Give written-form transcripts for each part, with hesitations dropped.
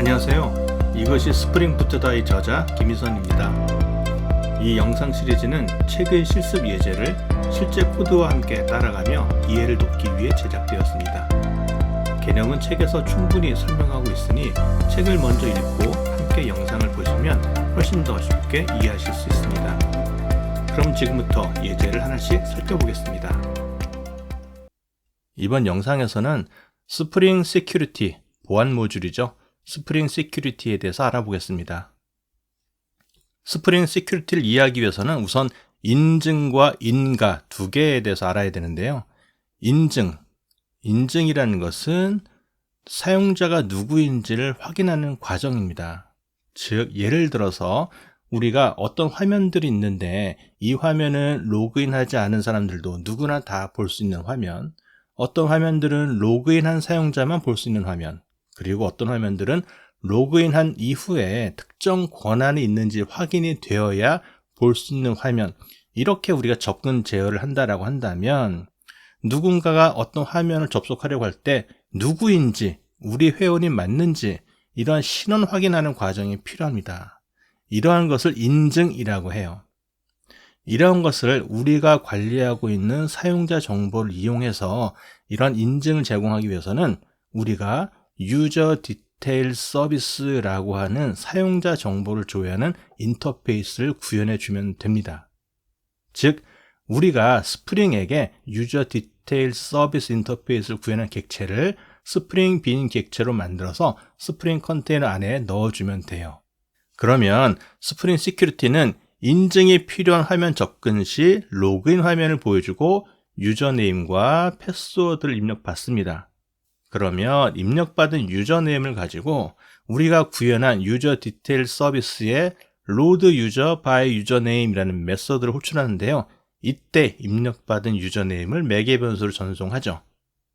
안녕하세요. 이것이 스프링부트다의 저자 김희선입니다. 이 영상 시리즈는 책의 실습 예제를 실제 코드와 함께 따라가며 이해를 돕기 위해 제작되었습니다. 개념은 책에서 충분히 설명하고 있으니 책을 먼저 읽고 함께 영상을 보시면 훨씬 더 쉽게 이해하실 수 있습니다. 그럼 지금부터 예제를 하나씩 살펴보겠습니다. 이번 영상에서는 스프링 시큐리티, 보안 모듈이죠. 스프링 시큐리티에 대해서 알아보겠습니다. 스프링 시큐리티를 이해하기 위해서는 우선 인증과 인가 두 개에 대해서 알아야 되는데요. 인증이라는 것은 사용자가 누구인지를 확인하는 과정입니다. 즉, 예를 들어서 우리가 어떤 화면들이 있는데 이 화면은 로그인하지 않은 사람들도 누구나 다 볼 수 있는 화면, 어떤 화면들은 로그인한 사용자만 볼 수 있는 화면, 그리고 어떤 화면들은 로그인한 이후에 특정 권한이 있는지 확인이 되어야 볼 수 있는 화면, 이렇게 우리가 접근 제어를 한다라고 한다면 누군가가 어떤 화면을 접속하려고 할 때 누구인지, 우리 회원이 맞는지 이러한 신원 확인하는 과정이 필요합니다. 이러한 것을 인증이라고 해요. 이러한 것을 우리가 관리하고 있는 사용자 정보를 이용해서 이러한 인증을 제공하기 위해서는 우리가 유저 디테일 서비스라고 하는 사용자 정보를 조회하는 인터페이스를 구현해 주면 됩니다. 즉, 우리가 스프링에게 유저 디테일 서비스 인터페이스를 구현한 객체를 스프링 빈 객체로 만들어서 스프링 컨테이너 안에 넣어주면 돼요. 그러면 스프링 시큐리티는 인증이 필요한 화면 접근 시 로그인 화면을 보여주고 유저네임과 패스워드를 입력받습니다. 그러면 입력받은 유저네임을 가지고 우리가 구현한 유저 디테일 서비스에 load user by username이라는 메서드를 호출하는데요. 이때 입력받은 유저네임을 매개 변수로 전송하죠.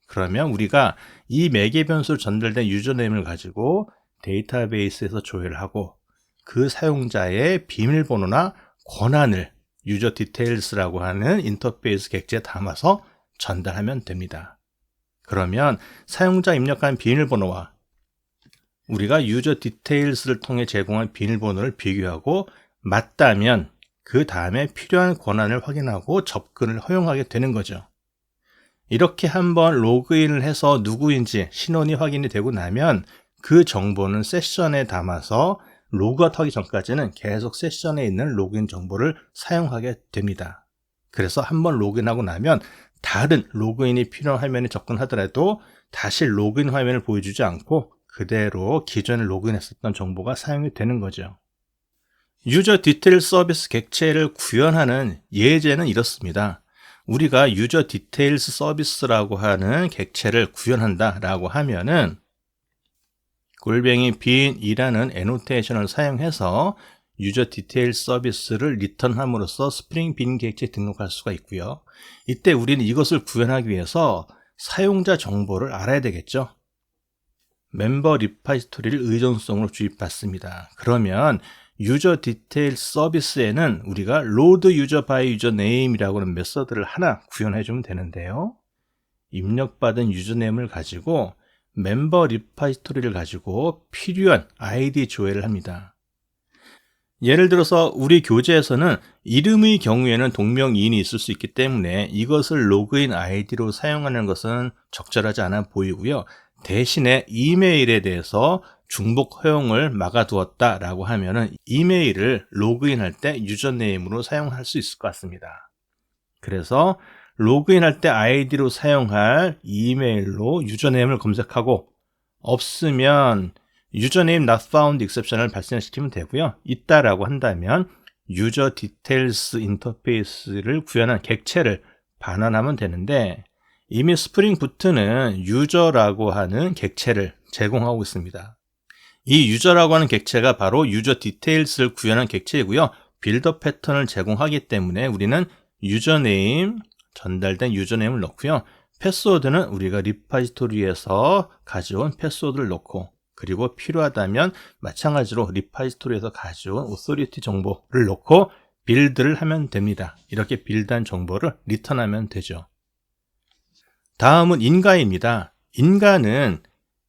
그러면 우리가 이 매개 변수로 전달된 유저네임을 가지고 데이터베이스에서 조회를 하고 그 사용자의 비밀번호나 권한을 유저 디테일스라고 하는 인터페이스 객체에 담아서 전달하면 됩니다. 그러면 사용자 입력한 비밀번호와 우리가 유저 디테일스를 통해 제공한 비밀번호를 비교하고 맞다면 그 다음에 필요한 권한을 확인하고 접근을 허용하게 되는 거죠. 이렇게 한번 로그인을 해서 누구인지 신원이 확인이 되고 나면 그 정보는 세션에 담아서 로그아웃 하기 전까지는 계속 세션에 있는 로그인 정보를 사용하게 됩니다. 그래서 한번 로그인하고 나면 다른 로그인이 필요한 화면에 접근하더라도 다시 로그인 화면을 보여주지 않고 그대로 기존에 로그인했었던 정보가 사용이 되는 거죠. 유저 디테일 서비스 객체를 구현하는 예제는 이렇습니다. 우리가 유저 디테일스 서비스라고 하는 객체를 구현한다라고 하면은 빈이라는 애노테이션을 사용해서 유저 디테일 서비스를 리턴함으로써 스프링 빈 객체에 등록할 수가 있고요. 이때 우리는 이것을 구현하기 위해서 사용자 정보를 알아야 되겠죠. 멤버 리파지토리를 의존성으로 주입받습니다. 그러면 유저 디테일 서비스에는 우리가 load user by username이라고 하는 메서드를 하나 구현해 주면 되는데요. 입력받은 유저네임을 가지고 멤버 리파지토리를 가지고 필요한 아이디 조회를 합니다. 예를 들어서 우리 교재에서는 이름의 경우에는 동명이인이 있을 수 있기 때문에 이것을 로그인 아이디로 사용하는 것은 적절하지 않아 보이고요. 대신에 이메일에 대해서 중복 허용을 막아두었다라고 하면은 이메일을 로그인할 때 유저네임으로 사용할 수 있을 것 같습니다. 그래서 로그인할 때 아이디로 사용할 이메일로 유저네임을 검색하고 없으면 유저네임 not found exception을 발생시키면 되고요. 있다라고 한다면 유저 디테일스 인터페이스를 구현한 객체를 반환하면 되는데 이미 스프링 부트는 유저라고 하는 객체를 제공하고 있습니다. 이 유저라고 하는 객체가 바로 유저 디테일스를 구현한 객체이고요. 빌더 패턴을 제공하기 때문에 우리는 유저네임, 전달된 유저네임을 넣고요. 패스워드는 우리가 리파지토리에서 가져온 패스워드를 넣고 그리고 필요하다면 마찬가지로 리파지토리에서 가져온 오소리티 정보를 넣고 빌드를 하면 됩니다. 이렇게 빌드한 정보를 리턴하면 되죠. 다음은 인가입니다. 인가는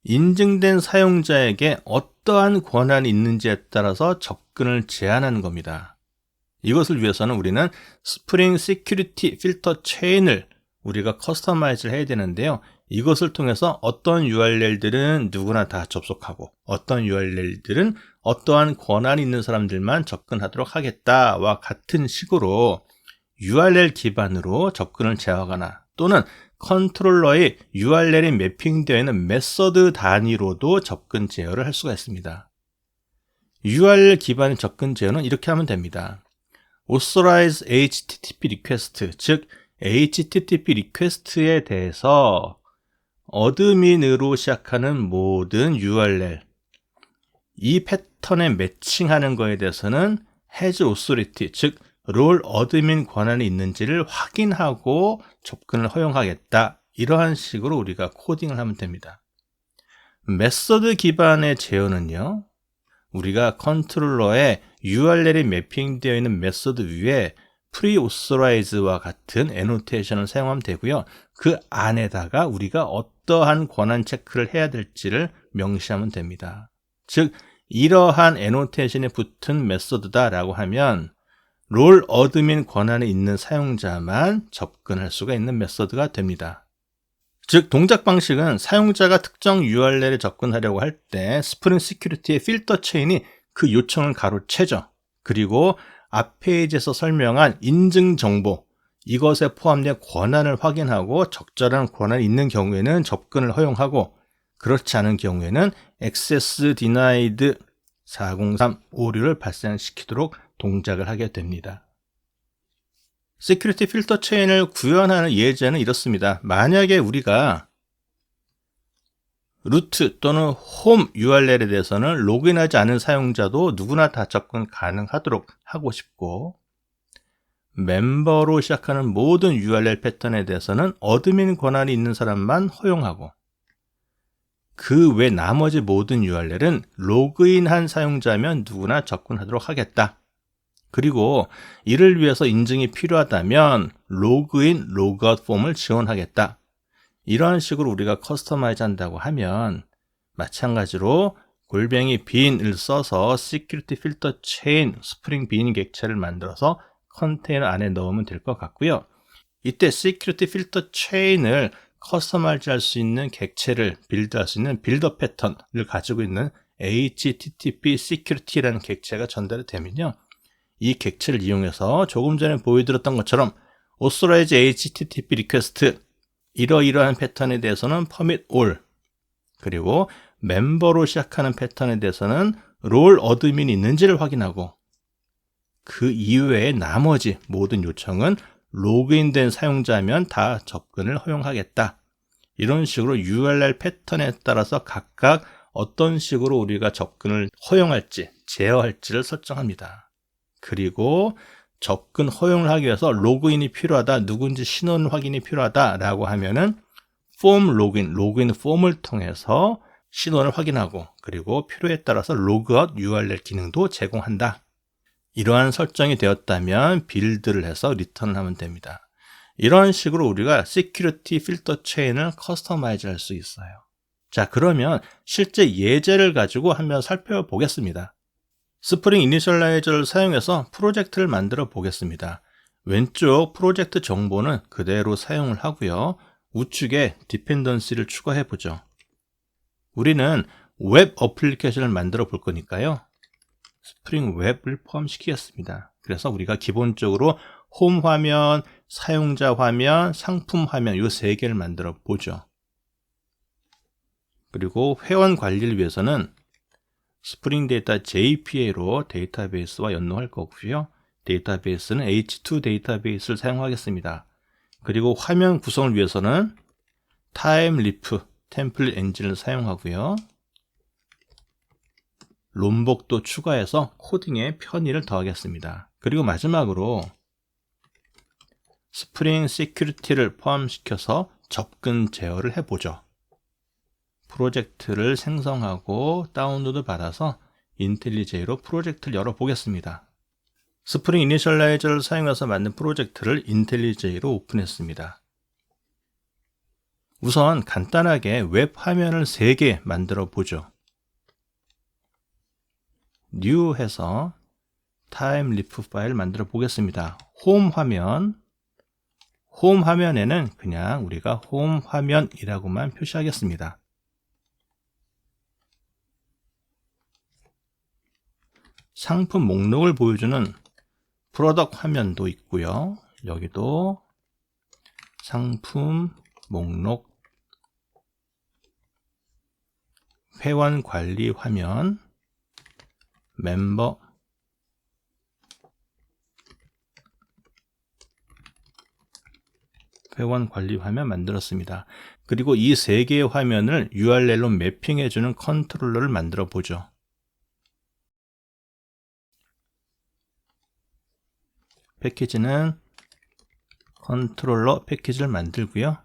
인증된 사용자에게 어떠한 권한이 있는지에 따라서 접근을 제한하는 겁니다. 이것을 위해서는 우리는 스프링 시큐리티 필터 체인을 우리가 커스터마이즈를 해야 되는데요. 이것을 통해서 어떤 URL들은 누구나 다 접속하고 어떤 URL들은 어떠한 권한이 있는 사람들만 접근하도록 하겠다와 같은 식으로 URL 기반으로 접근을 제어하거나 또는 컨트롤러의 URL이 매핑되어 있는 메서드 단위로도 접근 제어를 할 수가 있습니다. URL 기반의 접근 제어는 이렇게 하면 됩니다. authorize HTTP request, 즉 HTTP request에 대해서 어드민으로 시작하는 모든 URL, 이 패턴에 매칭하는 거에 대해서는 has authority, 즉 롤 어드민 권한이 있는지를 확인하고 접근을 허용하겠다. 이러한 식으로 우리가 코딩을 하면 됩니다. 메서드 기반의 제어는요, 우리가 컨트롤러에 URL이 매핑되어 있는 메서드 위에 pre-authorize와 같은 애노테이션을 사용하면 되고요. 그 안에다가 우리가 어떠한 권한 체크를 해야 될지를 명시하면 됩니다. 즉 이러한 애노테이션이 붙은 메서드다라고 하면 롤 어드민 권한이 있는 사용자만 접근할 수가 있는 메서드가 됩니다. 즉 동작 방식은 사용자가 특정 URL에 접근하려고 할 때 스프링 시큐리티의 필터 체인이 그 요청을 가로채죠. 그리고 앞 페이지에서 설명한 인증 정보, 이것에 포함된 권한을 확인하고 적절한 권한이 있는 경우에는 접근을 허용하고 그렇지 않은 경우에는 access denied 403 오류를 발생시키도록 동작을 하게 됩니다. 시큐리티 필터 체인을 구현하는 예제는 이렇습니다. 만약에 우리가 루트 또는 홈 URL에 대해서는 로그인하지 않은 사용자도 누구나 다 접근 가능하도록 하고 싶고 멤버로 시작하는 모든 URL 패턴에 대해서는 어드민 권한이 있는 사람만 허용하고 그 외 나머지 모든 URL은 로그인한 사용자면 누구나 접근하도록 하겠다. 그리고 이를 위해서 인증이 필요하다면 로그인, 로그아웃 폼을 지원하겠다. 이러한 식으로 우리가 커스터마이즈 한다고 하면 마찬가지로 골뱅이 빈을 써서 시큐리티 필터 체인 스프링 빈 객체를 만들어서 컨테이너 안에 넣으면 될 것 같고요. 이때 시큐리티 필터 체인을 커스터마이즈 할 수 있는 객체를 빌드할 수 있는 빌더 패턴을 가지고 있는 HTTP security라는 객체가 전달이 되면요. 이 객체를 이용해서 조금 전에 보여드렸던 것처럼 authorize HTTP request 이러이러한 패턴에 대해서는 permit all 그리고 멤버로 시작하는 패턴에 대해서는 롤 어드민이 있는지를 확인하고 그 이외의 나머지 모든 요청은 로그인된 사용자면 다 접근을 허용하겠다. 이런 식으로 URL 패턴에 따라서 각각 어떤 식으로 우리가 접근을 허용할지 제어할지를 설정합니다. 그리고 접근 허용을 하기 위해서 로그인이 필요하다, 누군지 신원 확인이 필요하다라고 하면은 폼 로그인 폼을 통해서 신원을 확인하고 그리고 필요에 따라서 로그아웃 URL 기능도 제공한다. 이러한 설정이 되었다면 빌드를 해서 리턴을 하면 됩니다. 이런 식으로 우리가 시큐리티 필터 체인을 커스터마이즈 할 수 있어요. 자, 그러면 실제 예제를 가지고 한번 살펴보겠습니다. 스프링 이니셜라이저를 사용해서 프로젝트를 만들어 보겠습니다. 왼쪽 프로젝트 정보는 그대로 사용을 하고요. 우측에 디펜던시를 추가해 보죠. 우리는 웹 어플리케이션을 만들어 볼 거니까요. 스프링 웹을 포함시키겠습니다. 그래서 우리가 기본적으로 홈 화면, 사용자 화면, 상품 화면 이 세 개를 만들어 보죠. 그리고 회원 관리를 위해서는 스프링 데이터 JPA로 데이터베이스와 연동할 거고요. 데이터베이스는 H2 데이터베이스를 사용하겠습니다. 그리고 화면 구성을 위해서는 타임리프 템플릿 엔진을 사용하고요. 롬복도 추가해서 코딩에 편의를 더하겠습니다. 그리고 마지막으로 스프링 시큐리티를 포함시켜서 접근 제어를 해보죠. 프로젝트를 생성하고 다운로드 받아서 인텔리제이로 프로젝트를 열어보겠습니다. 스프링 이니셜라이저를 사용해서 만든 프로젝트를 인텔리제이로 오픈했습니다. 우선 간단하게 웹 화면을 3개 만들어 보죠. New 해서 타임리프 파일 만들어 보겠습니다. 홈 화면에는 그냥 우리가 홈 화면이라고만 표시하겠습니다. 상품 목록을 보여주는 프로덕트 화면도 있고요. 여기도 상품 목록, 회원 관리 화면, 멤버, 회원 관리 화면 만들었습니다. 그리고 이 3개의 화면을 URL로 매핑해주는 컨트롤러를 만들어 보죠. 패키지는 컨트롤러 패키지를 만들고요.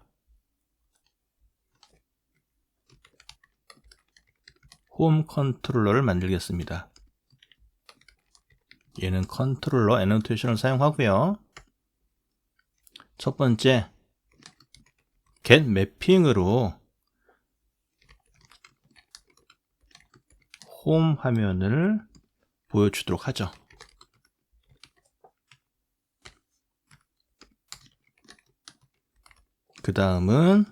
홈 컨트롤러를 만들겠습니다. 얘는 컨트롤러 애노테이션을 사용하고요. 첫 번째 get 매핑으로 홈 화면을 보여주도록 하죠. 그 다음은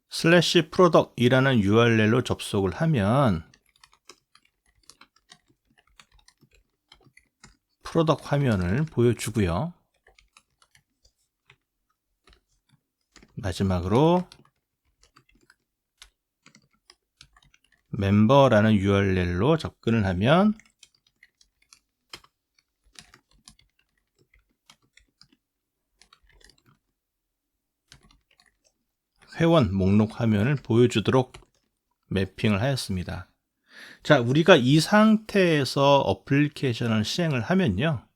/product 이라는 URL로 접속을 하면 프로덕트 화면을 보여주고요. 마지막으로 멤버라는 URL로 접근을 하면 회원 목록 화면을 보여주도록 매핑을 하였습니다. 자, 우리가 이 상태에서 어플리케이션을 실행을 하면요.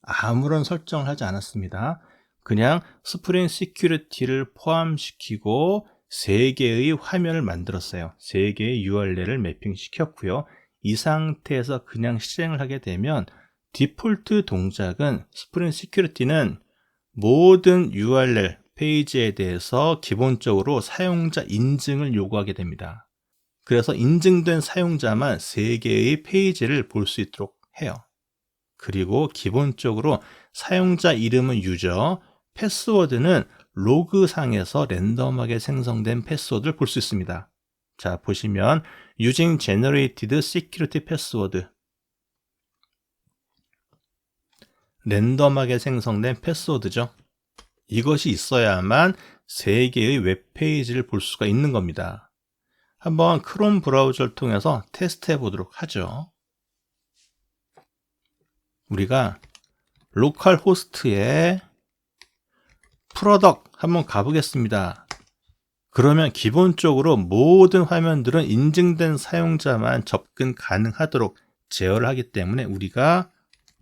아무런 설정을 하지 않았습니다. 그냥 스프링 시큐리티를 포함시키고 3개의 화면을 만들었어요. 3개의 URL을 매핑시켰고요. 이 상태에서 그냥 실행을 하게 되면 디폴트 동작은 스프링 시큐리티는 모든 URL 페이지에 대해서 기본적으로 사용자 인증을 요구하게 됩니다. 그래서 인증된 사용자만 3개의 페이지를 볼 수 있도록 해요. 그리고 기본적으로 사용자 이름은 유저, 패스워드는 로그상에서 랜덤하게 생성된 패스워드를 볼 수 있습니다. 자, 보시면 using generated security password, 랜덤하게 생성된 패스워드죠. 이것이 있어야만 3개의 웹페이지를 볼 수가 있는 겁니다. 한번 크롬 브라우저를 통해서 테스트해 보도록 하죠. 우리가 로컬 호스트에 프로덕트 한번 가보겠습니다. 그러면 기본적으로 모든 화면들은 인증된 사용자만 접근 가능하도록 제어를 하기 때문에 우리가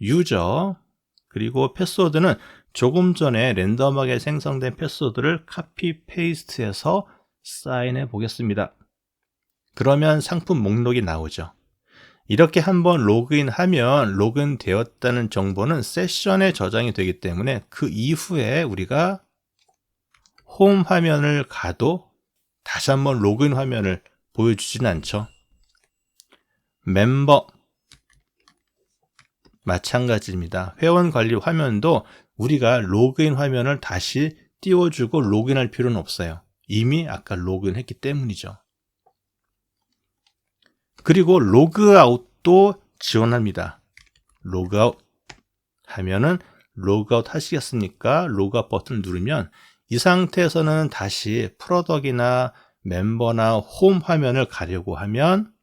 유저 그리고 패스워드는 조금 전에 랜덤하게 생성된 패스워드를 카피 페이스트해서 사인해 보겠습니다. 그러면 상품 목록이 나오죠. 이렇게 한번 로그인하면 로그인 되었다는 정보는 세션에 저장이 되기 때문에 그 이후에 우리가 홈 화면을 가도 다시 한번 로그인 화면을 보여주지는 않죠. 멤버 마찬가지입니다. 회원 관리 화면도 우리가 로그인 화면을 다시 띄워주고 로그인할 필요는 없어요. 이미 아까 로그인 했기 때문이죠. 그리고 로그아웃도 지원합니다. 로그아웃 하면은 로그아웃 하시겠습니까? 로그아웃 버튼을 누르면 이 상태에서는 다시 프로덕트나 멤버나 홈 화면을 가려고 하면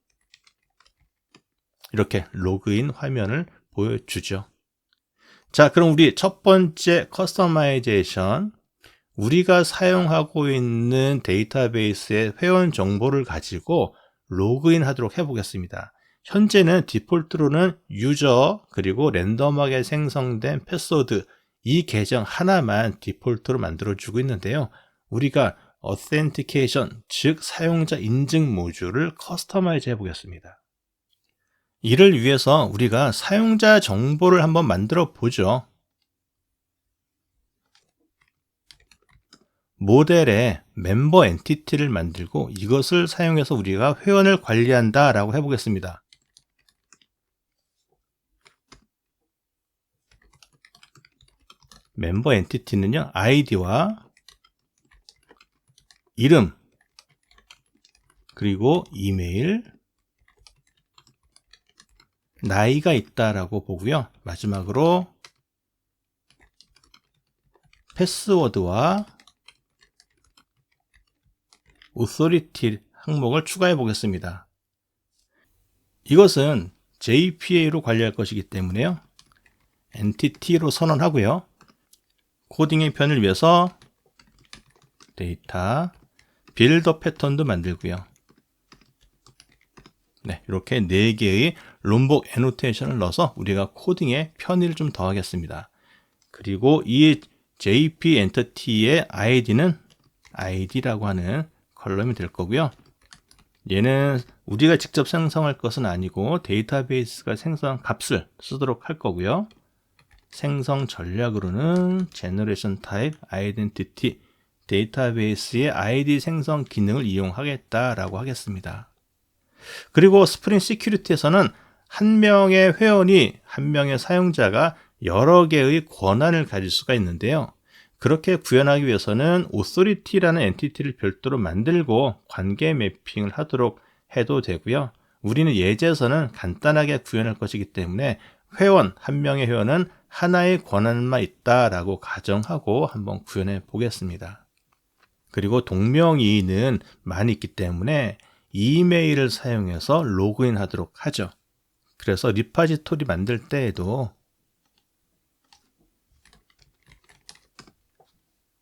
이렇게 로그인 화면을 보여주죠. 자, 그럼 우리 첫 번째 커스터마이제이션, 우리가 사용하고 있는 데이터베이스의 회원 정보를 가지고 로그인 하도록 해보겠습니다. 현재는 디폴트로는 유저 그리고 랜덤하게 생성된 패스워드 이 계정 하나만 디폴트로 만들어주고 있는데요. 우리가 authentication, 즉 사용자 인증 모듈을 커스터마이즈 해보겠습니다. 이를 위해서 우리가 사용자 정보를 한번 만들어 보죠. 모델에 멤버 엔티티를 만들고 이것을 사용해서 우리가 회원을 관리한다 라고 해보겠습니다. 멤버 엔티티는요, 아이디와 이름, 그리고 이메일, 나이가 있다라고 보고요. 마지막으로 패스워드와 오소리티 항목을 추가해 보겠습니다. 이것은 JPA로 관리할 것이기 때문에요. 엔티티로 선언하고요. 코딩의 편을 위해서 데이터, 빌더 패턴도 만들고요. 네, 이렇게 4개의 롬복 애노테이션을 넣어서 우리가 코딩의 편의를 좀 더하겠습니다. 그리고 이 JP 엔티티의 ID는 ID라고 하는 컬럼이 될 거고요. 얘는 우리가 직접 생성할 것은 아니고 데이터베이스가 생성한 값을 쓰도록 할 거고요. 생성 전략으로는 Generation Type Identity 데이터베이스의 ID 생성 기능을 이용하겠다라고 하겠습니다. 그리고 스프링 시큐리티에서는 한 명의 회원이 한 명의 사용자가 여러 개의 권한을 가질 수가 있는데요. 그렇게 구현하기 위해서는 authority라는 엔티티를 별도로 만들고 관계 매핑을 하도록 해도 되고요. 우리는 예제에서는 간단하게 구현할 것이기 때문에 회원, 한 명의 회원은 하나의 권한만 있다라고 가정하고 한번 구현해 보겠습니다. 그리고 동명이인은 많이 있기 때문에 이메일을 사용해서 로그인 하도록 하죠. 그래서 리파지토리 만들 때에도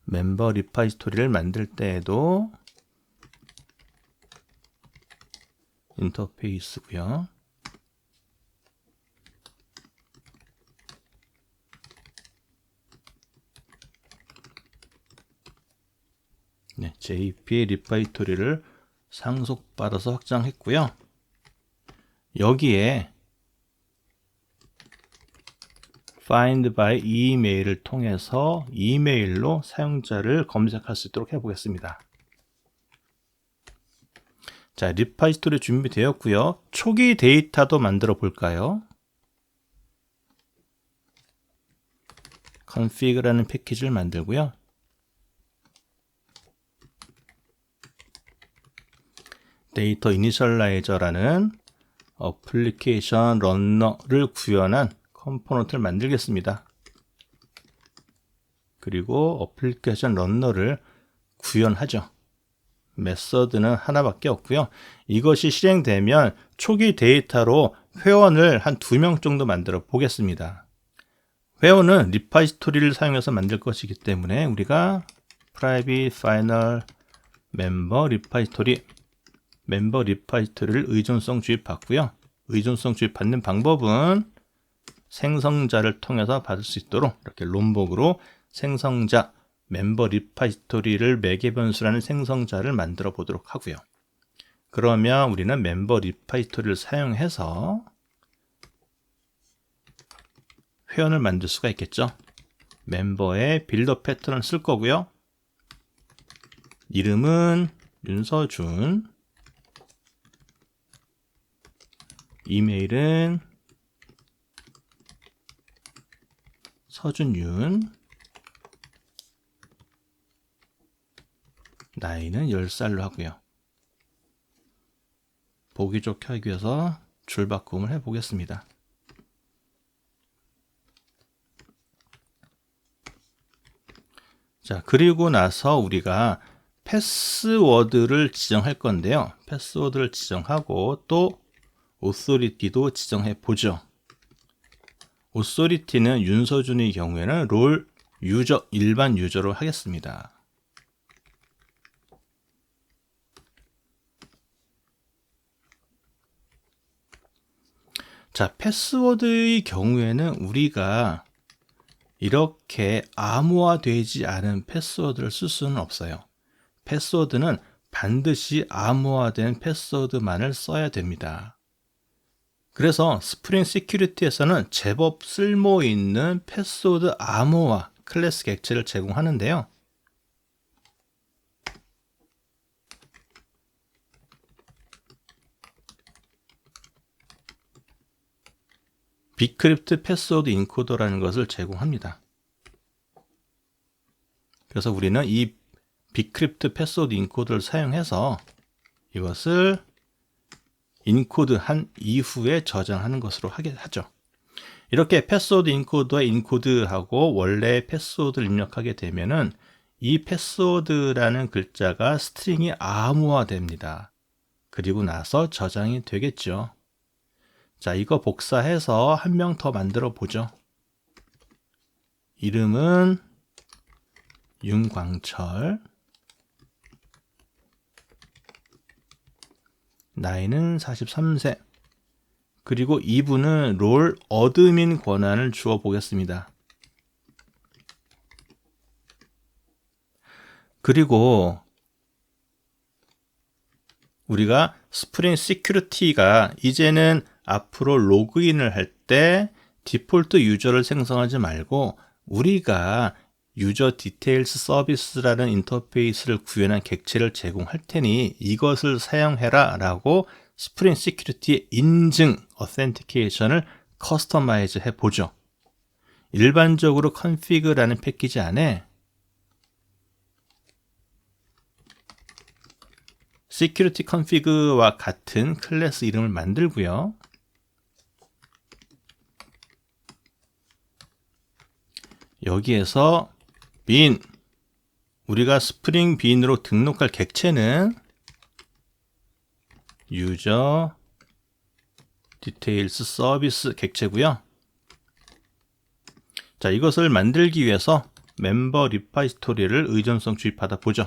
멤버 리파지토리를 만들 때에도 인터페이스고요. 네, JP의 리파지토리를 상속받아서 확장했고요. 여기에 find by 이메일을 통해서 이메일로 사용자를 검색할 수 있도록 해보겠습니다. 자, 리파지토리 준비되었고요. 초기 데이터도 만들어 볼까요? config라는 패키지를 만들고요. 데이터 이니셜라이저라는 어플리케이션 런너를 구현한 컴포넌트를 만들겠습니다. 그리고 어플리케이션 런너를 구현하죠. 메서드는 하나밖에 없고요. 이것이 실행되면 초기 데이터로 회원을 한 2명 정도 만들어 보겠습니다. 회원은 리파지토리를 사용해서 만들 것이기 때문에 우리가 private final member 리파지토리 멤버 리파지토리를 의존성 주입받고요. 의존성 주입받는 방법은 생성자를 통해서 받을 수 있도록 이렇게 롬복으로 생성자 멤버 리파지토리를 매개 변수라는 생성자를 만들어 보도록 하고요. 그러면 우리는 멤버 리파지토리를 사용해서 회원을 만들 수가 있겠죠. 멤버의 빌더 패턴을 쓸 거고요. 이름은 윤서준, 이메일은 서준윤, 나이는 10살로 하고요. 보기 좋게 하기 위해서 줄바꿈을 해보겠습니다. 자, 그리고 나서 우리가 패스워드를 지정할 건데요. 패스워드를 지정하고 또 authority도 지정해 보죠. authority는 윤서준의 경우에는 롤 유저, 일반 유저로 하겠습니다. 자, 패스워드의 경우에는 우리가 이렇게 암호화되지 않은 패스워드를 쓸 수는 없어요. 패스워드는 반드시 암호화된 패스워드만을 써야 됩니다. 그래서 스프링 시큐리티에서는 제법 쓸모 있는 패스워드 암호화 클래스 객체를 제공하는데요. 비크립트 패스워드 인코더라는 것을 제공합니다. 그래서 우리는 이 비크립트 패스워드 인코더를 사용해서 이것을 인코드한 이후에 저장하는 것으로 하죠. 이렇게 패스워드 인코더와 인코드하고 원래 패스워드를 입력하게 되면은 이 패스워드라는 글자가 스트링이 암호화됩니다. 그리고 나서 저장이 되겠죠. 자, 이거 복사해서 한 명 더 만들어 보죠. 이름은 윤광철, 나이는 43세, 그리고 이분은 롤 어드민 권한을 주어 보겠습니다. 그리고 우리가 스프링 시큐리티가 이제는 앞으로 로그인을 할 때 디폴트 유저를 생성하지 말고 우리가 유저 디테일스 서비스라는 인터페이스를 구현한 객체를 제공할 테니 이것을 사용해라 라고 스프링 시큐리티의 인증 어센티케이션을 커스터마이즈 해보죠. 일반적으로 config라는 패키지 안에 security config와 같은 클래스 이름을 만들고요. 여기에서 bin, 우리가 스프링 bin으로 등록할 객체는 유저 디테일스 서비스 객체고요. 자, 이것을 만들기 위해서 멤버 리파지토리를 의존성 주입하다 보죠.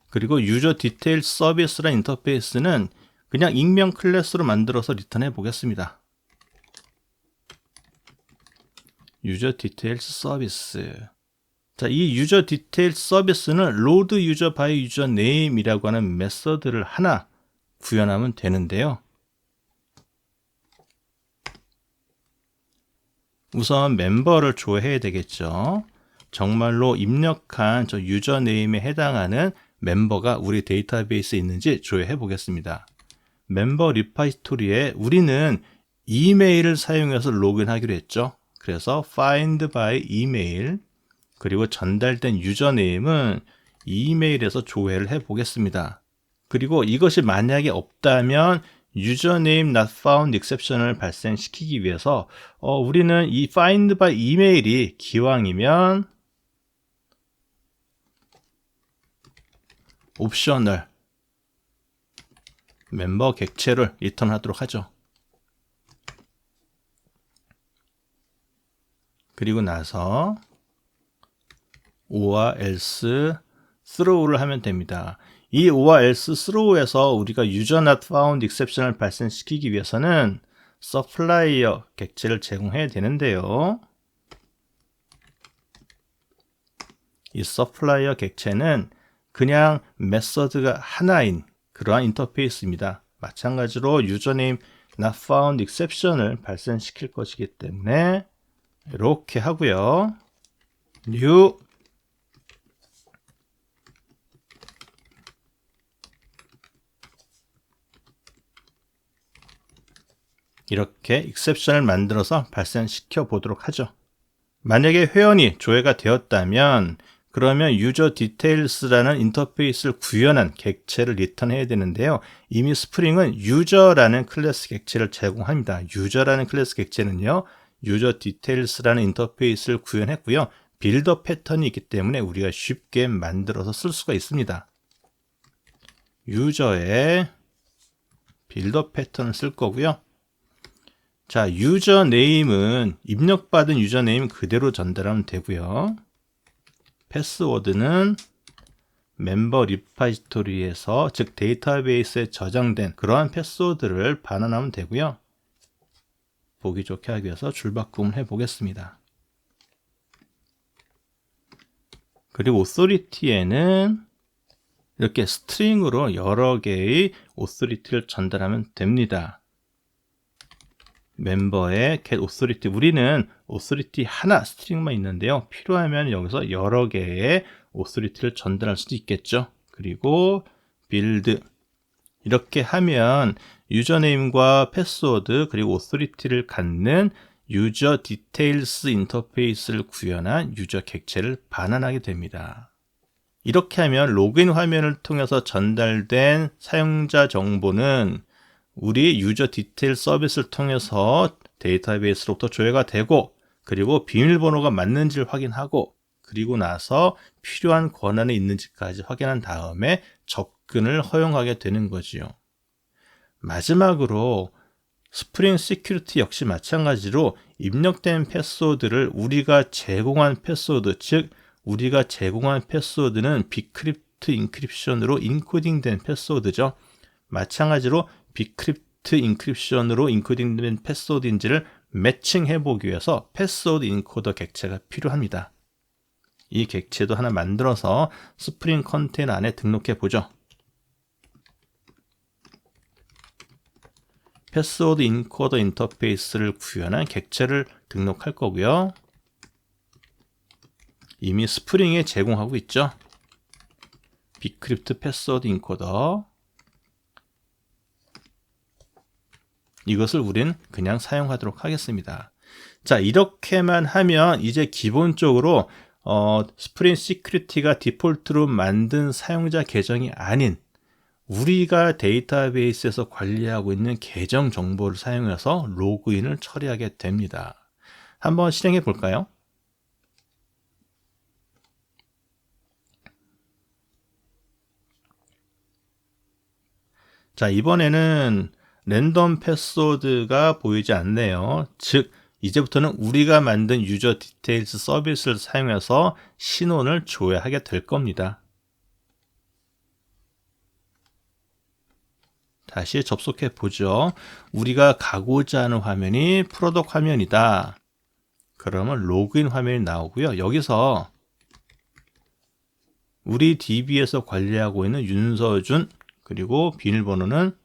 그리고 유저 디테일 서비스란 인터페이스는 그냥 익명 클래스로 만들어서 리턴해 보겠습니다. 유저 디테일스 서비스. 자, 이 유저 디테일 서비스는 로드 유저 바이 유저 네임이라고 하는 메서드를 하나 구현하면 되는데요. 우선 멤버를 조회해야 되겠죠. 정말로 입력한 저 유저 네임에 해당하는 멤버가 우리 데이터베이스에 있는지 조회해 보겠습니다. 멤버 리파지토리에 우리는 이메일을 사용해서 로그인하기로 했죠. 그래서 find by email, 그리고 전달된 유저네임은 이메일에서 조회를 해 보겠습니다. 그리고 이것이 만약에 없다면 유저네임 not found exception을 발생시키기 위해서 우리는 이 find by email이 기왕이면 옵셔널 멤버 객체를 리턴하도록 하죠. 그리고 나서 or와 else, throw를 하면 됩니다. 이 or와 else, throw에서 우리가 user not found exception을 발생시키기 위해서는 supplier 객체를 제공해야 되는데요. 이 supplier 객체는 그냥 메서드가 하나인 그러한 인터페이스입니다. 마찬가지로 유저네임 not found exception을 발생시킬 것이기 때문에 이렇게 하고요. new 이렇게 exception을 만들어서 발생시켜 보도록 하죠. 만약에 회원이 조회가 되었다면 그러면 유저 디테일스라는 인터페이스를 구현한 객체를 리턴해야 되는데요. 이미 스프링은 유저라는 클래스 객체를 제공합니다. 유저라는 클래스 객체는요, 유저 디테일스라는 인터페이스를 구현했고요. 빌더 패턴이 있기 때문에 우리가 쉽게 만들어서 쓸 수가 있습니다. 유저의 빌더 패턴을 쓸 거고요. 자, 유저 네임은 입력받은 유저 네임 그대로 전달하면 되고요. 패스워드는 멤버 리파지토리에서 즉 데이터베이스에 저장된 그러한 패스워드를 반환하면 되고요. 보기 좋게 하기 위해서 줄바꿈을 해 보겠습니다. 그리고 authority에는 이렇게 스트링으로 여러 개의 authority를 전달하면 됩니다. 멤버의 get authority, 우리는 authority 하나 스트링만 있는데요. 필요하면 여기서 여러 개의 authority를 전달할 수도 있겠죠. 그리고 build, 이렇게 하면 유저네임과 패스워드 그리고 authority를 갖는 유저 디테일스 인터페이스를 구현한 유저 객체를 반환하게 됩니다. 이렇게 하면 로그인 화면을 통해서 전달된 사용자 정보는 우리 유저 디테일 서비스를 통해서 데이터베이스로부터 조회가 되고, 그리고 비밀번호가 맞는지를 확인하고, 그리고 나서 필요한 권한이 있는지까지 확인한 다음에 접근을 허용하게 되는 거지요. 마지막으로 스프링 시큐리티 역시 마찬가지로 입력된 패스워드를 우리가 제공한 패스워드, 즉 우리가 제공한 패스워드는 비크립트 인크립션으로 인코딩된 패스워드죠. 마찬가지로 비크립트 인크립션으로 인코딩된 패스워드인지를 매칭해 보기 위해서 패스워드 인코더 객체가 필요합니다. 이 객체도 하나 만들어서 스프링 컨테이너 안에 등록해 보죠. 패스워드 인코더 인터페이스를 구현한 객체를 등록할 거고요. 이미 스프링에 제공하고 있죠. 비크립트 패스워드 인코더, 이것을 우린 그냥 사용하도록 하겠습니다. 자, 이렇게만 하면 이제 기본적으로 스프링 시큐리티가 디폴트로 만든 사용자 계정이 아닌 우리가 데이터베이스에서 관리하고 있는 계정 정보를 사용해서 로그인을 처리하게 됩니다. 한번 실행해 볼까요? 자, 이번에는 랜덤 패스워드가 보이지 않네요. 즉, 이제부터는 우리가 만든 유저 디테일스 서비스를 사용해서 신원을 조회하게 될 겁니다. 다시 접속해 보죠. 우리가 가고자 하는 화면이 프로덕트 화면이다. 그러면 로그인 화면이 나오고요. 여기서 우리 DB에서 관리하고 있는 윤서준, 그리고 비밀번호는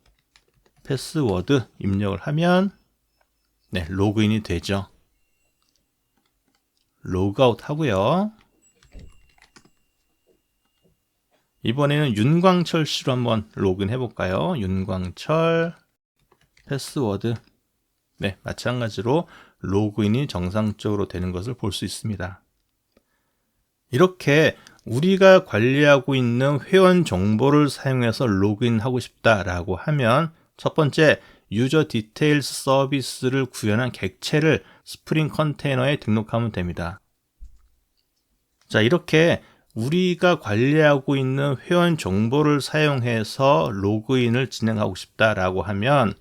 패스워드 입력을 하면 로그인이 되죠. 로그아웃 하고요. 이번에는 윤광철 씨로 한번 로그인 해볼까요? 윤광철 패스워드. 마찬가지로 로그인이 정상적으로 되는 것을 볼 수 있습니다. 이렇게 우리가 관리하고 있는 회원 정보를 사용해서 로그인하고 싶다라고 하면 첫 번째, 유저 디테일스 서비스를 구현한 객체를 스프링 컨테이너에 등록하면 됩니다. 자, 이렇게 우리가 관리하고 있는 회원 정보를 사용해서 로그인을 진행하고 싶다라고 하면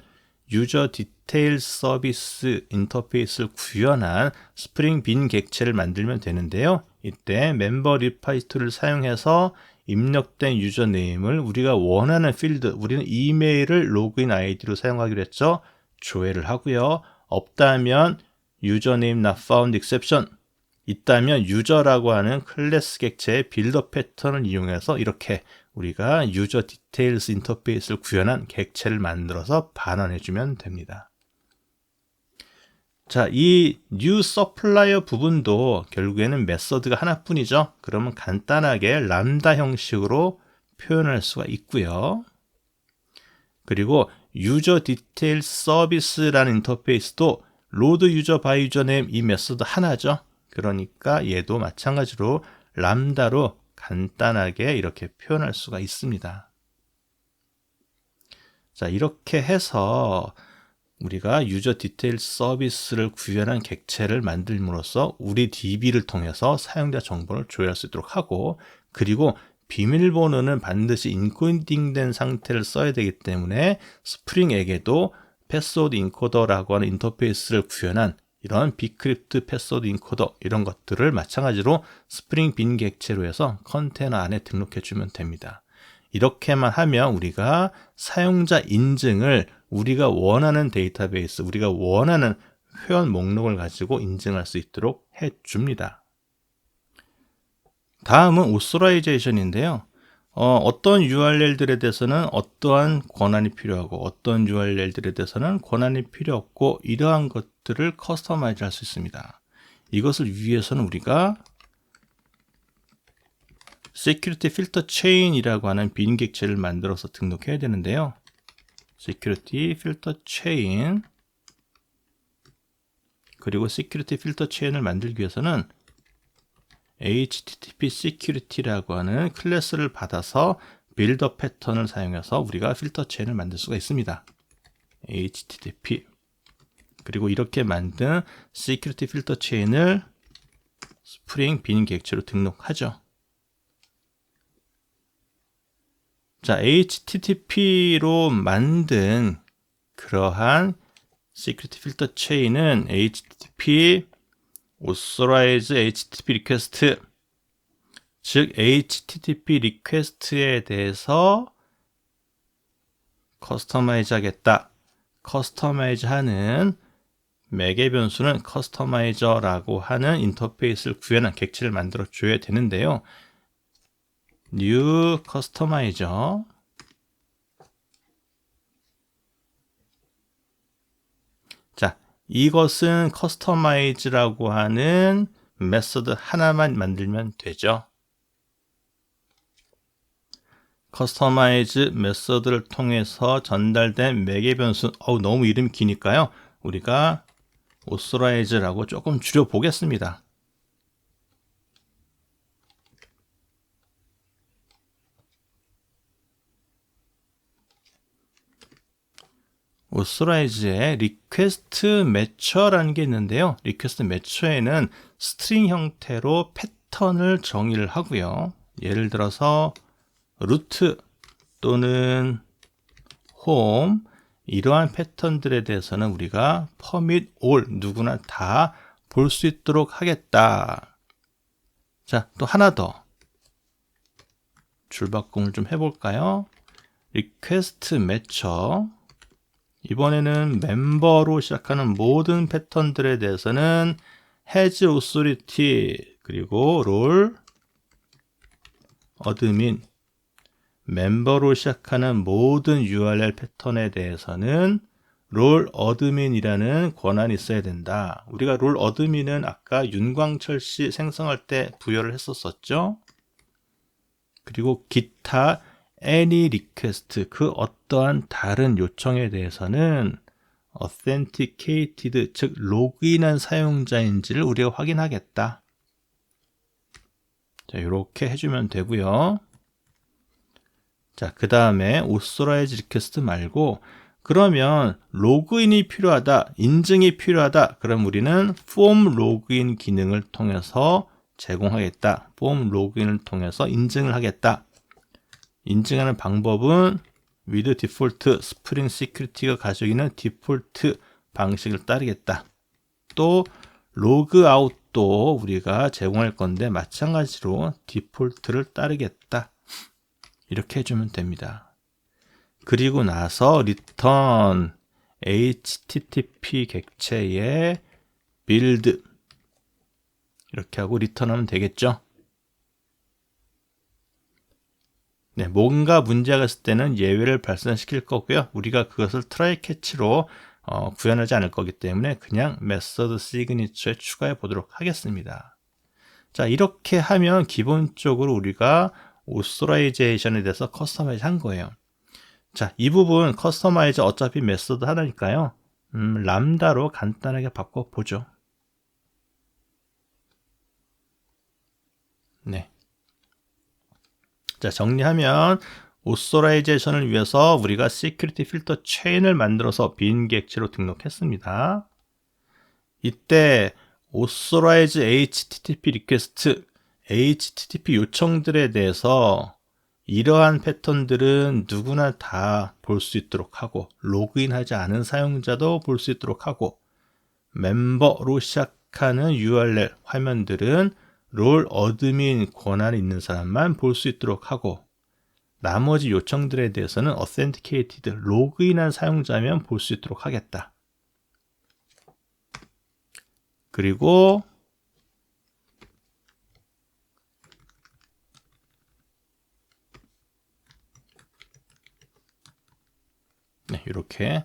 유저 디테일 서비스 인터페이스를 구현한 스프링 빈 객체를 만들면 되는데요. 이때 멤버 리파지토리를 사용해서 입력된 유저네임을 우리가 원하는 필드, 우리는 이메일을 로그인 아이디로 사용하기로 했죠. 조회를 하고요. 없다면 유저네임 not found exception, 있다면 유저라고 하는 클래스 객체의 빌더 패턴을 이용해서 이렇게 우리가 유저 디테일스 인터페이스를 구현한 객체를 만들어서 반환해주면 됩니다. 자, 이 new supplier 부분도 결국에는 메서드가 하나뿐이죠. 그러면 간단하게 람다 형식으로 표현할 수가 있고요. 그리고 유저 디테일스 서비스라는 인터페이스도 로드 유저 바이 유저네임 이 메서드 하나죠. 그러니까 얘도 마찬가지로 람다로 간단하게 이렇게 표현할 수가 있습니다. 자, 이렇게 해서 우리가 유저 디테일 서비스를 구현한 객체를 만들므로써 우리 DB를 통해서 사용자 정보를 조회할 수 있도록 하고, 그리고 비밀번호는 반드시 인코딩된 상태를 써야 되기 때문에 스프링에게도 패스워드 인코더라고 하는 인터페이스를 구현한 이런 비크립트 패스워드 인코더, 이런 것들을 마찬가지로 스프링 빈 객체로 해서 컨테이너 안에 등록해 주면 됩니다. 이렇게만 하면 우리가 사용자 인증을 우리가 원하는 데이터베이스, 우리가 원하는 회원 목록을 가지고 인증할 수 있도록 해 줍니다. 다음은 authorization인데요. 어떤 URL들에 대해서는 어떠한 권한이 필요하고 어떤 URL들에 대해서는 권한이 필요 없고 이러한 것들을 커스터마이즈 할 수 있습니다. 이것을 위해서는 우리가 Security Filter Chain이라고 하는 빈 객체를 만들어서 등록해야 되는데요. Security Filter Chain, 그리고 Security Filter Chain을 만들기 위해서는 HTTP Security라고 하는 클래스를 받아서 빌더 패턴을 사용해서 우리가 필터 체인을 만들 수가 있습니다. HTTP, 그리고 이렇게 만든 Security Filter Chain을 스프링 빈 객체로 등록하죠. 자, HTTP로 만든 그러한 Security Filter Chain은 HTTP authorize HTTP request, 즉 HTTP 리퀘스트에 대해서 커스터마이즈 하겠다. 커스터마이즈 하는 매개 변수는 커스터마이저라고 하는 인터페이스를 구현한 객체를 만들어 줘야 되는데요. new customizer, 자, 이것은 커스터마이즈라고 하는 메서드 하나만 만들면 되죠. 커스터마이즈 메서드를 통해서 전달된 매개 변수, 너무 이름이 기니까요. 우리가 authorize라고 조금 줄여 보겠습니다. authorize에 request matcher라는 게 있는데요. request matcher에는 스트링 형태로 패턴을 정의를 하고요. 예를 들어서 root 또는 home, 이러한 패턴들에 대해서는 우리가 permit all, 누구나 다 볼 수 있도록 하겠다. 자, 또 하나 더 줄바꿈을 좀 해볼까요? request matcher, 이번에는 멤버로 시작하는 모든 패턴들에 대해서는 has authority, 그리고 role admin, 멤버로 시작하는 모든 URL 패턴에 대해서는 롤 어드민이라는 권한이 있어야 된다. 우리가 롤 어드민은 아까 윤광철 씨 생성할 때 부여를 했었죠. 그리고 기타 any request, 그 어떠한 다른 요청에 대해서는 authenticated, 즉 로그인한 사용자인지를 우리가 확인하겠다. 자, 이렇게 해주면 되고요. 자, 그 다음에 authorize request 말고, 그러면 로그인이 필요하다, 인증이 필요하다, 그럼 우리는 form 로그인 기능을 통해서 제공하겠다. form 로그인을 통해서 인증을 하겠다. 인증하는 방법은 with default spring security가 가지고 있는 디폴트 방식을 따르겠다. 또 로그아웃도 우리가 제공할 건데 마찬가지로 디폴트를 따르겠다. 이렇게 해주면 됩니다. 그리고 나서 return http 객체의 build, 이렇게 하고 리턴하면 되겠죠. 네, 뭔가 문제가 있을 때는 예외를 발생시킬 거고요. 우리가 그것을 try catch로 구현하지 않을 거기 때문에 그냥 method signature에 추가해 보도록 하겠습니다. 자, 이렇게 하면 기본적으로 우리가 authorization에 대해서 커스터마이즈 한 거예요. 자, 이 부분 커스터마이즈 어차피 메소드 하나니까요. 람다로 간단하게 바꿔보죠. 네. 자, 정리하면 authorization을 위해서 우리가 security filter chain을 만들어서 빈 객체로 등록했습니다. 이때 authorize HTTP request, HTTP 요청들에 대해서 이러한 패턴들은 누구나 다 볼 수 있도록 하고, 로그인하지 않은 사용자도 볼 수 있도록 하고, 멤버로 시작하는 URL 화면들은 롤 어드민 권한이 있는 사람만 볼 수 있도록 하고, 나머지 요청들에 대해서는 authenticated, 로그인한 사용자면 볼 수 있도록 하겠다. 그리고 이렇게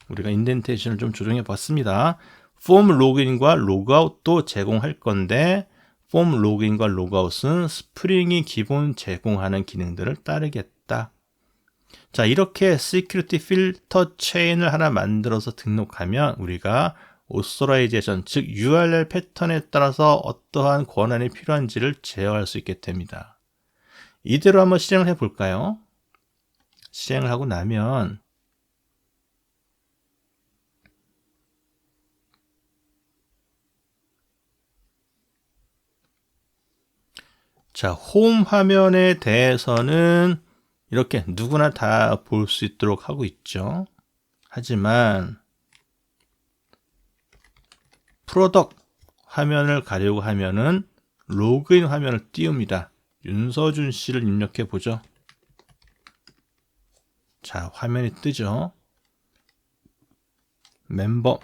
우리가 인덴테이션을 좀 조정해 봤습니다. 폼 로그인과 로그아웃도 제공할 건데 폼 로그인과 로그아웃은 스프링이 기본 제공하는 기능들을 따르겠다. 자, 이렇게 시큐리티 필터 체인을 하나 만들어서 등록하면 우리가 오서라이제이션, 즉 URL 패턴에 따라서 어떠한 권한이 필요한지를 제어할 수 있게 됩니다. 이대로 한번 실행을 해 볼까요? 실행을 하고 나면 자, 홈 화면에 대해서는 이렇게 누구나 다 볼 수 있도록 하고 있죠. 하지만 프로덕트 화면을 가려고 하면은 로그인 화면을 띄웁니다. 윤서준 씨를 입력해 보죠. 자, 화면이 뜨죠. 멤버.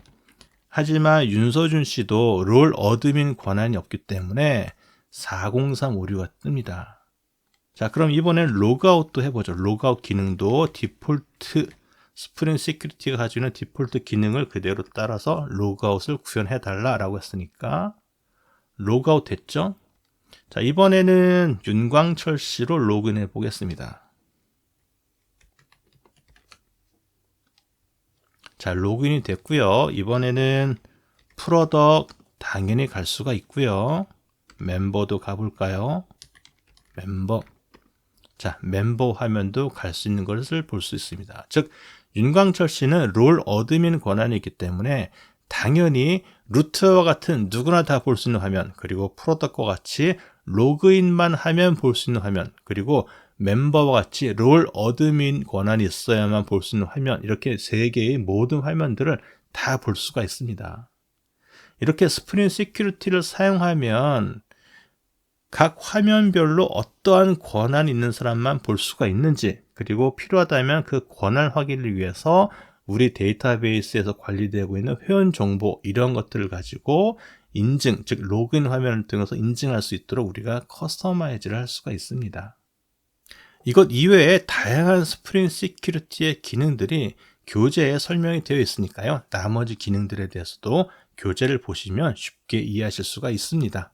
하지만 윤서준 씨도 롤 어드민 권한이 없기 때문에 403 오류가 뜹니다. 자, 그럼 이번엔 로그아웃도 해보죠. 로그아웃 기능도 디폴트 스프링 시큐리티가 가지고 있는 디폴트 기능을 그대로 따라서 로그아웃을 구현해 달라라고 했으니까 로그아웃 됐죠? 자, 이번에는 윤광철 씨로 로그인해 보겠습니다. 자, 로그인이 됐고요. 이번에는 프로덕트 당연히 갈 수가 있고요. 멤버도 가볼까요? 멤버. 자, 멤버 화면도 갈 수 있는 것을 볼 수 있습니다. 즉, 윤광철 씨는 롤 어드민 권한이 있기 때문에 당연히 루트와 같은 누구나 다 볼 수 있는 화면, 그리고 프로덕트와 같이 로그인만 하면 볼 수 있는 화면, 그리고 멤버와 같이 롤 어드민 권한이 있어야만 볼 수 있는 화면, 이렇게 세 개의 모든 화면들을 다 볼 수가 있습니다. 이렇게 스프링 시큐리티를 사용하면 각 화면별로 어떠한 권한이 있는 사람만 볼 수가 있는지, 그리고 필요하다면 그 권한 확인을 위해서 우리 데이터베이스에서 관리되고 있는 회원 정보 이런 것들을 가지고 인증, 즉 로그인 화면을 통해서 인증할 수 있도록 우리가 커스터마이즈를 할 수가 있습니다. 이것 이외에 다양한 스프링 시큐리티의 기능들이 교재에 설명이 되어 있으니까요. 나머지 기능들에 대해서도 교재를 보시면 쉽게 이해하실 수가 있습니다.